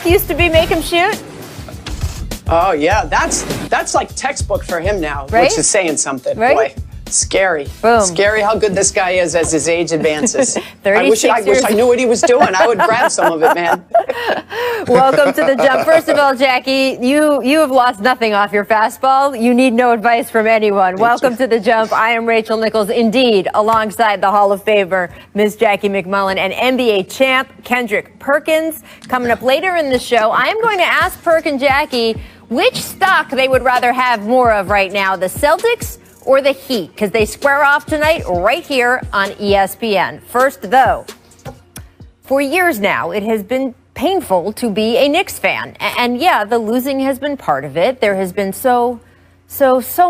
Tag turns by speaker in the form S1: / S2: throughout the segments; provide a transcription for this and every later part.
S1: used to be make him shoot?
S2: Oh, yeah. That's like textbook for him now,
S1: right?
S2: Which is saying something.
S1: Right?
S2: Boy, scary.
S1: Boom.
S2: Scary how good this guy is as his age advances.
S1: 36
S2: I wish I knew what he was doing. I would grab some of it, man.
S1: Welcome to the Jump. First of all, Jackie, you have lost nothing off your fastball. You need no advice from anyone. Welcome to the Jump. I am Rachel Nichols, indeed, alongside the Hall of Famer, Ms. Jackie McMullen, and NBA champ Kendrick Perkins. Coming up later in the show, I am going to ask Perk and Jackie which stock they would rather have more of right now, the Celtics or the Heat, because they square off tonight right here on ESPN. First, though, for years now, it has been painful to be a Knicks fan. And yeah, the losing has been part of it. There has been so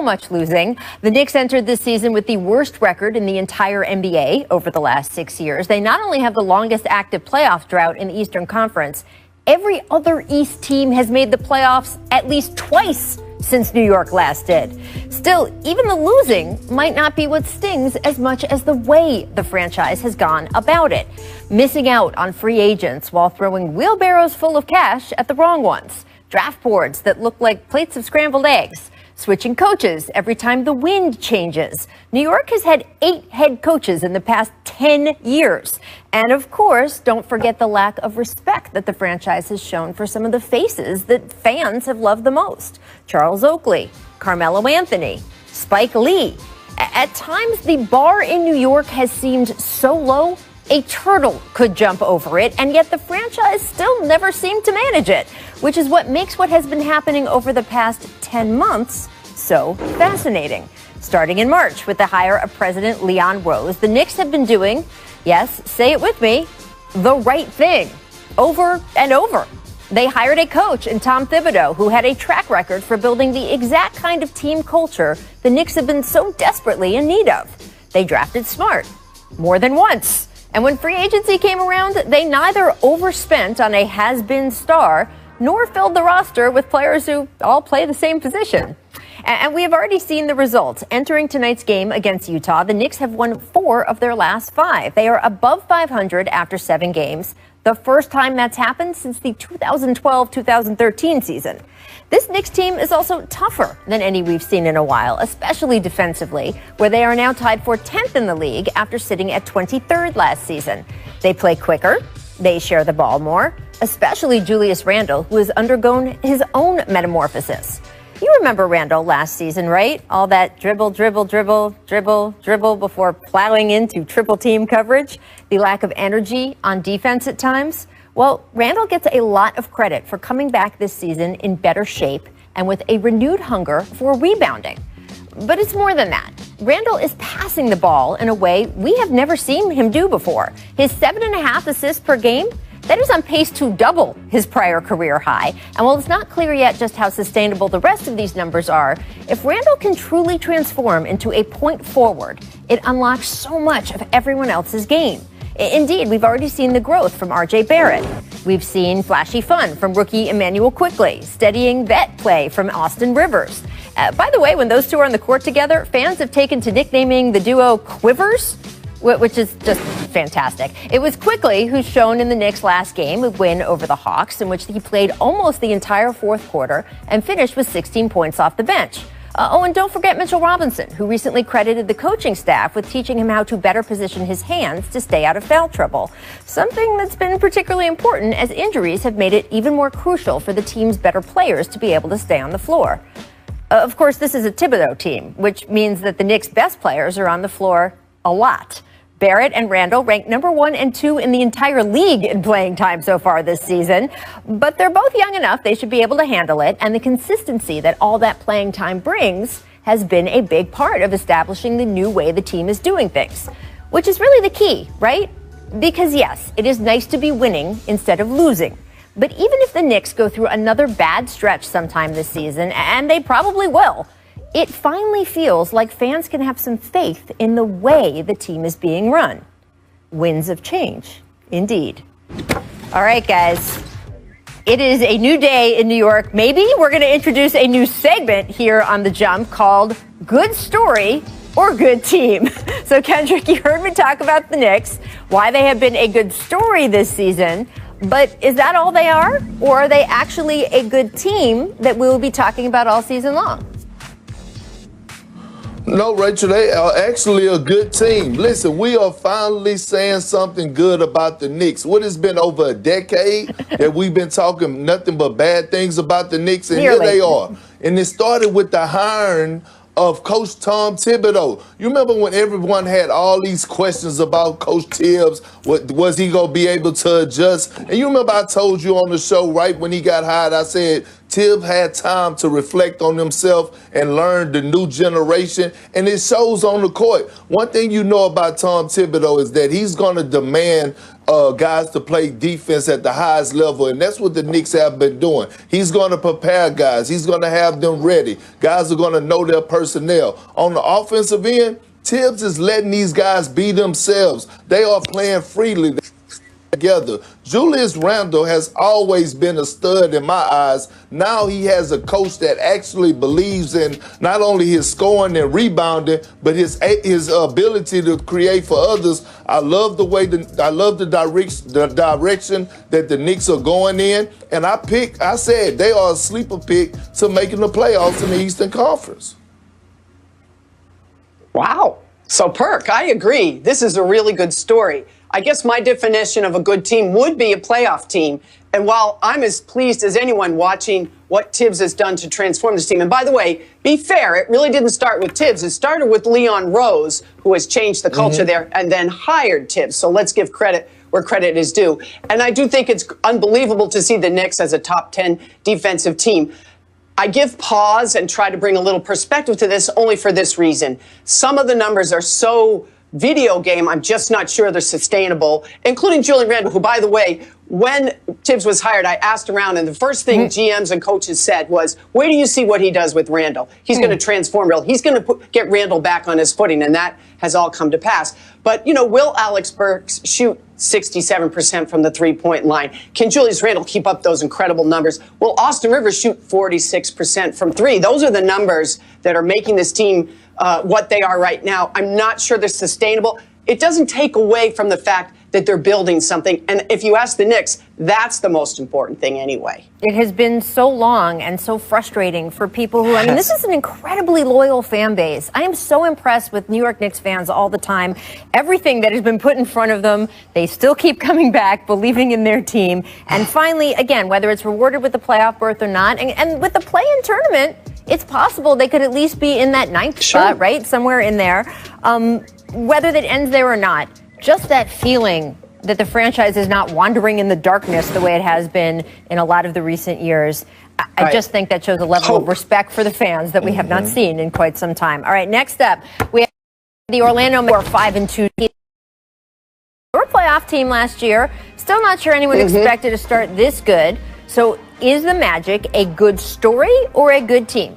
S1: much losing. The Knicks entered this season with the worst record in the entire NBA over the last 6 years. They not only have the longest active playoff drought in the Eastern Conference, every other East team has made the playoffs at least twice since New York last did. Still, even the losing might not be what stings as much as the way the franchise has gone about it. Missing out on free agents while throwing wheelbarrows full of cash at the wrong ones. Draft boards that look like plates of scrambled eggs. Switching coaches every time the wind changes. New York has had 8 head coaches in the past 10 years. And of course, don't forget the lack of respect that the franchise has shown for some of the faces that fans have loved the most. Charles Oakley, Carmelo Anthony, Spike Lee. At times, the bar in New York has seemed so low, a turtle could jump over it, and yet the franchise still never seemed to manage it, which is what makes what has been happening over the past 10 months so fascinating. Starting in March with the hire of President Leon Rose, the Knicks have been doing, yes, say it with me, the right thing over and over. They hired a coach in Tom Thibodeau who had a track record for building the exact kind of team culture the Knicks have been so desperately in need of. They drafted smart more than once. And when free agency came around, they neither overspent on a has-been star nor filled the roster with players who all play the same position. And we have already seen the results. Entering tonight's game against Utah, the Knicks have won 4 of their last 5. They are above 500 after 7 games, the first time that's happened since the 2012-2013 season. This Knicks team is also tougher than any we've seen in a while, especially defensively, where they are now tied for 10th in the league after sitting at 23rd last season. They play quicker, they share the ball more, especially Julius Randle, who has undergone his own metamorphosis. You remember Randle last season, right? All that dribble before plowing into triple team coverage, the lack of energy on defense at times. Well, Randle gets a lot of credit for coming back this season in better shape and with a renewed hunger for rebounding. But it's more than that. Randle is passing the ball in a way we have never seen him do before. His 7.5 assists per game, that is on pace to double his prior career high. And while it's not clear yet just how sustainable the rest of these numbers are, if Randle can truly transform into a point forward, it unlocks so much of everyone else's game. Indeed, we've already seen the growth from R.J. Barrett. We've seen flashy fun from rookie Emmanuel Quickley, steadying vet play from Austin Rivers. By the way, when those two are on the court together, fans have taken to nicknaming the duo Quivers, which is just fantastic. It was Quickley who's shown in the Knicks' last game, a win over the Hawks, in which he played almost the entire fourth quarter and finished with 16 points off the bench. And don't forget Mitchell Robinson, who recently credited the coaching staff with teaching him how to better position his hands to stay out of foul trouble. Something that's been particularly important as injuries have made it even more crucial for the team's better players to be able to stay on the floor. Of course, this is a Thibodeau team, which means that the Knicks' best players are on the floor a lot. Barrett and Randle ranked number 1 and 2 in the entire league in playing time so far this season. But they're both young enough they should be able to handle it, and the consistency that all that playing time brings has been a big part of establishing the new way the team is doing things, which is really the key, right? Because yes, it is nice to be winning instead of losing. But even if the Knicks go through another bad stretch sometime this season, and they probably will, it finally feels like fans can have some faith in the way the team is being run. Winds of change, indeed. All right, guys. It is a new day in New York. Maybe we're going to introduce a new segment here on The Jump called Good Story or Good Team. So, Kendrick, you heard me talk about the Knicks, why they have been a good story this season. But is that all they are? Or are they actually a good team that we will be talking about all season long?
S3: No, Rachel, they are actually a good team. Listen, we are finally saying something good about the Knicks. What has been over a decade that we've been talking nothing but bad things about the Knicks, and here they are. And it started with the hiring of Coach Tom Thibodeau. You remember when everyone had all these questions about Coach Tibbs? Was he going to be able to adjust? And you remember I told you on the show right when he got hired, I said Tibbs had time to reflect on himself and learn the new generation, and it shows on the court. One thing you know about Tom Thibodeau is that he's going to demand guys to play defense at the highest level, and that's what the Knicks have been doing. He's going to prepare guys. He's going to have them ready. Guys are going to know their personnel. On the offensive end, Tibbs is letting these guys be themselves. They are playing freely together. Julius Randle has always been a stud in my eyes. Now he has a coach that actually believes in not only his scoring and rebounding, but his ability to create for others. I love the way the direction that the Knicks are going in, and I said they are a sleeper pick to making the playoffs in the Eastern Conference.
S2: Wow. So, Perk, I agree. This is a really good story. I guess my definition of a good team would be a playoff team. And while I'm as pleased as anyone watching what Tibbs has done to transform this team, and by the way, be fair, it really didn't start with Tibbs. It started with Leon Rose, who has changed the culture there, and then hired Tibbs. So let's give credit where credit is due. And I do think it's unbelievable to see the Knicks as a top 10 defensive team. I give pause and try to bring a little perspective to this only for this reason. Some of the numbers are so video game, I'm just not sure they're sustainable, including Julian Randle, who, by the way, when Tibbs was hired, I asked around, and the first thing GMs and coaches said was, wait till you see what he does with Randle. He's going to transform Randle. He's going to get Randle back on his footing, and that has all come to pass. But, you know, will Alex Burks shoot 67% from the three-point line? Can Julius Randle keep up those incredible numbers? Will Austin Rivers shoot 46% from three? Those are the numbers that are making this team what they are right now. I'm not sure they're sustainable. It doesn't take away from the fact that they're building something. And if you ask the Knicks, that's the most important thing anyway.
S1: It has been so long and so frustrating for people who, I mean, this is an incredibly loyal fan base. I am so impressed with New York Knicks fans all the time. Everything that has been put in front of them, they still keep coming back, believing in their team. And finally, again, whether it's rewarded with the playoff berth or not, and with the play-in tournament, it's possible they could at least be in that ninth spot, right? Somewhere in there. Whether that ends there or not, just that feeling that the franchise is not wandering in the darkness the way it has been in a lot of the recent years. I just think that shows a level of respect for the fans that we have not seen in quite some time. All right, next up, we have the Orlando Magic, 5-2 team. Your playoff team last year. Still not sure anyone expected to start this good. So is the Magic a good story or a good team?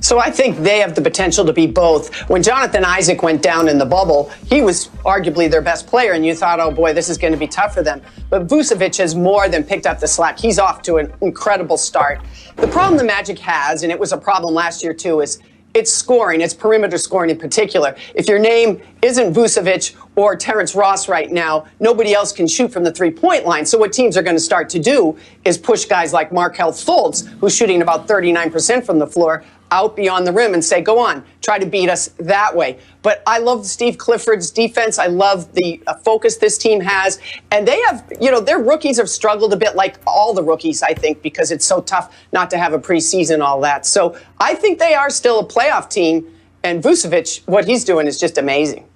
S2: So I think they have the potential to be both. When Jonathan Isaac went down in the bubble, he was arguably their best player, and you thought, oh boy, this is going to be tough for them. But Vucevic has more than picked up the slack. He's off to an incredible start. The problem the Magic has, and it was a problem last year too, is it's scoring. It's perimeter scoring in particular. If your name isn't Vucevic or Terrence Ross right now, nobody else can shoot from the three-point line. So what teams are going to start to do is push guys like Markelle Fultz, who's shooting about 39% from the floor, out beyond the rim and say, go on, try to beat us that way. But I love Steve Clifford's defense. I love the focus this team has. And they have, you know, their rookies have struggled a bit, like all the rookies, I think, because it's so tough not to have a preseason, all that. So I think they are still a playoff team. And Vucevic, what he's doing is just amazing.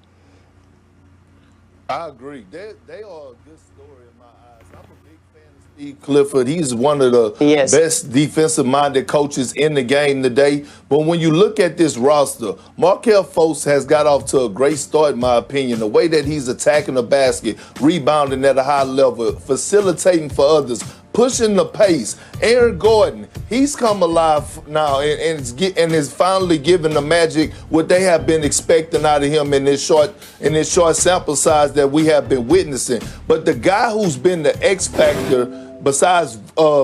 S3: I agree. They are a good story in my eyes. I'm a big fan of Steve Clifford. He's one of the best defensive-minded coaches in the game today. But when you look at this roster, Markelle Fultz has got off to a great start, in my opinion. The way that he's attacking the basket, rebounding at a high level, facilitating for others, pushing the pace. Aaron Gordon, he's come alive now and is finally giving the Magic what they have been expecting out of him in this short sample size that we have been witnessing. But the guy who's been the X factor besides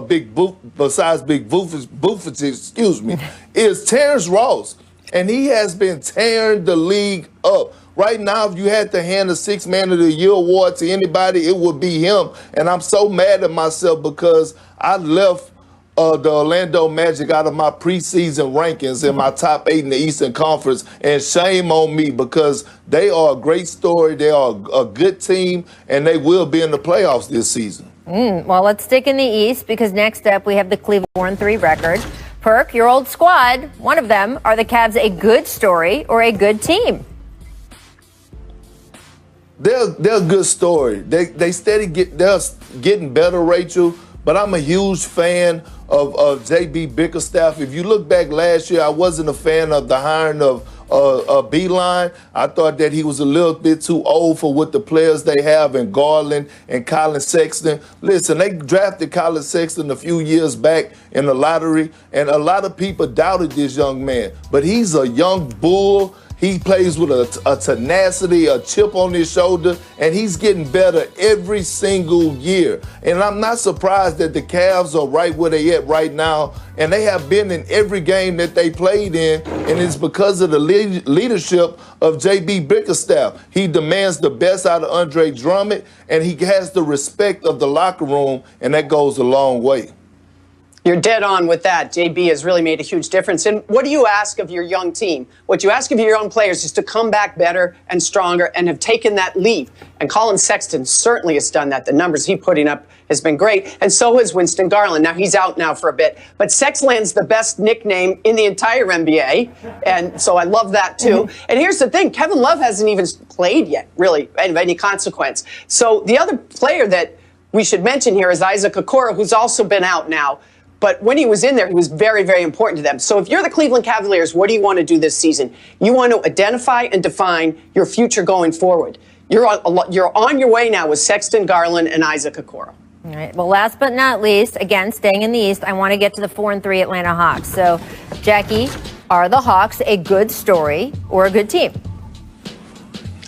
S3: Big Vucevic, excuse me, is Terrence Ross, and he has been tearing the league up. Right now, if you had to hand the Sixth Man of the Year award to anybody, it would be him. And I'm so mad at myself because I left the Orlando Magic out of my preseason rankings in my top 8 in the Eastern Conference, and shame on me because they are a great story. They are a good team, and they will be in the playoffs this season.
S1: Well, let's stick in the East because next up we have the Cleveland 4-3 record. Perk, your old squad, one of them, are the Cavs a good story or a good team?
S3: They're a good story. They're getting better, Rachel. But I'm a huge fan of J.B. Bickerstaff. If you look back last year, I wasn't a fan of the hiring of Beeline. I thought that he was a little bit too old for what the players they have in Garland and Colin Sexton. Listen, they drafted Colin Sexton a few years back in the lottery, and a lot of people doubted this young man. But he's a young bull. He plays with a tenacity, a chip on his shoulder, and he's getting better every single year. And I'm not surprised that the Cavs are right where they at right now, and they have been in every game that they played in, and it's because of the leadership of J.B. Bickerstaff. He demands the best out of Andre Drummond, and he has the respect of the locker room, and that goes a long way.
S2: You're dead on with that. JB has really made a huge difference. And what do you ask of your young team? What you ask of your young players is to come back better and stronger and have taken that leap. And Colin Sexton certainly has done that. The numbers he's putting up has been great. And so has Winston Garland. Now, he's out now for a bit. But Sexland's the best nickname in the entire NBA. And so I love that, too. And here's the thing. Kevin Love hasn't even played yet, really, of any consequence. So the other player that we should mention here is Isaac Okoro, who's also been out now. But when he was in there, he was very, very important to them. So if you're the Cleveland Cavaliers, what do you want to do this season? You want to identify and define your future going forward. You're on your way now with Sexton, Garland, and Isaac Okoro.
S1: All right. Well, last but not least, again, staying in the East, I want to get to the 4-3 Atlanta Hawks. So, Jackie, are the Hawks a good story or a good team?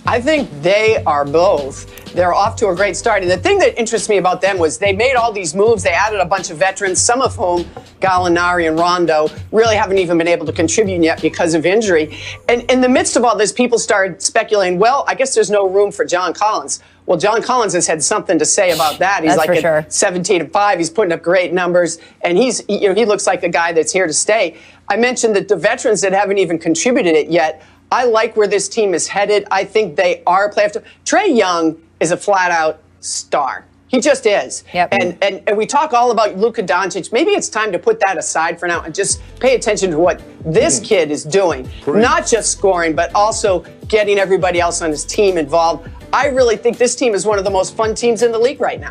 S2: I think they are both. They're off to a great start. And the thing that interests me about them was they made all these moves. They added a bunch of veterans, some of whom, Gallinari and Rondo, really haven't even been able to contribute yet because of injury. And in the midst of all this, people started speculating, well, I guess there's no room for John Collins. Well, John Collins has had something to say about that. He's like at 17-5. He's putting up great numbers, and he looks like a guy that's here to stay. I mentioned that the veterans that haven't even contributed it yet. I like where this team is headed. I think they are a playoff team. Trae Young is a flat-out star. He just is.
S1: Yep.
S2: And we talk all about Luka Doncic. Maybe it's time to put that aside for now and just pay attention to what this kid is doing. Not just scoring, but also getting everybody else on his team involved. I really think this team is one of the most fun teams in the league right now.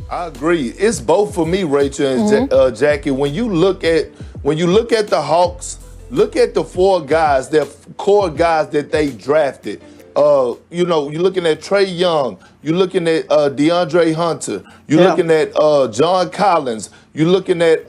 S3: I agree. It's both for me, Rachel and Jackie. When you look at the Hawks, look at the four guys, their core guys that they drafted. You're looking at Trae Young. You're looking at DeAndre Hunter. You're looking at John Collins. You're looking at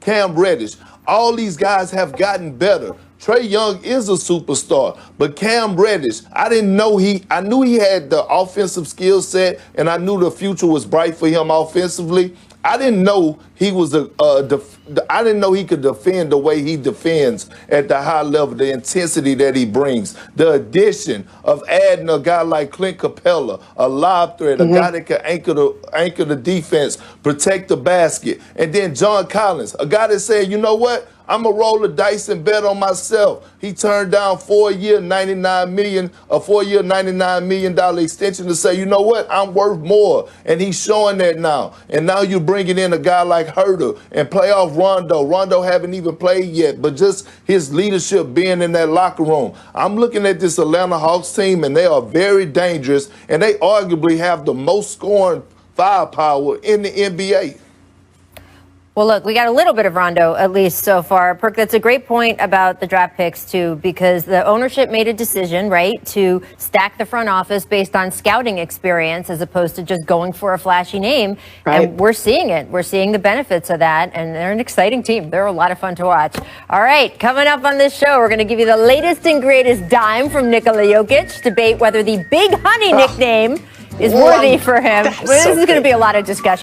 S3: Cam Reddish. All these guys have gotten better. Trae Young is a superstar, but Cam Reddish, I knew he had the offensive skill set, and I knew the future was bright for him offensively. I didn't know he was I didn't know he could defend the way he defends at the high level, the intensity that he brings. The addition of adding a guy like Clint Capella, a lob threat, a guy that can anchor the defense, protect the basket, and then John Collins, a guy that said, you know what? I'm going to roll the dice and bet on myself. He turned down a four-year, $99 million extension to say, you know what, I'm worth more. And he's showing that now. And now you're bringing in a guy like Herter and playoff Rondo. Rondo haven't even played yet, but just his leadership being in that locker room. I'm looking at this Atlanta Hawks team, and they are very dangerous, and they arguably have the most scoring firepower in the NBA.
S1: Well, look, we got a little bit of Rondo, at least so far. Perk, that's a great point about the draft picks, too, because the ownership made a decision, right, to stack the front office based on scouting experience as opposed to just going for a flashy name. Right. And we're seeing it. We're seeing the benefits of that, and they're an exciting team. They're a lot of fun to watch. All right, coming up on this show, we're going to give you the latest and greatest dime from Nikola Jokic, debate whether the Big Honey nickname is worthy for him. This is going to be a lot of discussion.